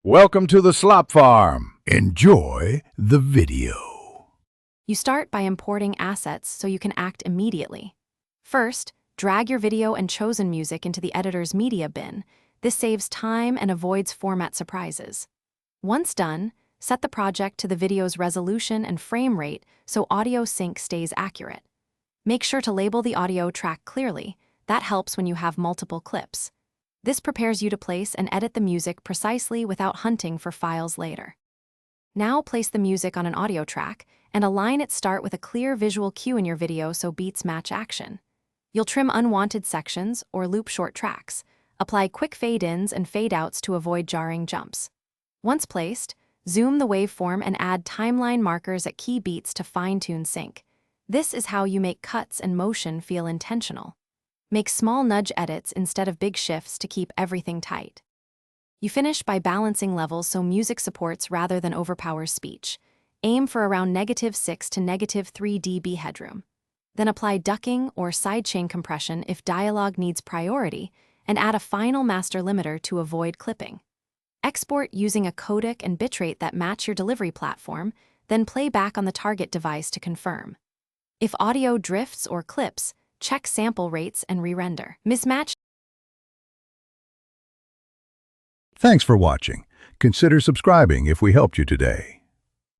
Welcome to the Slop Farm. Enjoy the video. You start by importing assets so you can act immediately. First, drag your video and chosen music into the editor's media bin. This saves time and avoids format surprises. Once done, set the project to the video's resolution and frame rate so audio sync stays accurate. Make sure to label the audio track clearly. That helps when you have multiple clips. This prepares you to place and edit the music precisely without hunting for files later. Now place the music on an audio track and align its start with a clear visual cue in your video so beats match action. You'll trim unwanted sections or loop short tracks. Apply quick fade-ins and fade-outs to avoid jarring jumps. Once placed, zoom the waveform and add timeline markers at key beats to fine-tune sync. This is how you make cuts and motion feel intentional. Make small nudge edits instead of big shifts to keep everything tight. You finish by balancing levels so music supports rather than overpowers speech. Aim for around -6 to -3 dB headroom. Then apply ducking or sidechain compression if dialogue needs priority, and add a final master limiter to avoid clipping. Export using a codec and bitrate that match your delivery platform, then play back on the target device to confirm. If audio drifts or clips, check sample rates and re-render. Mismatch. Thanks for watching. Consider subscribing if we helped you today.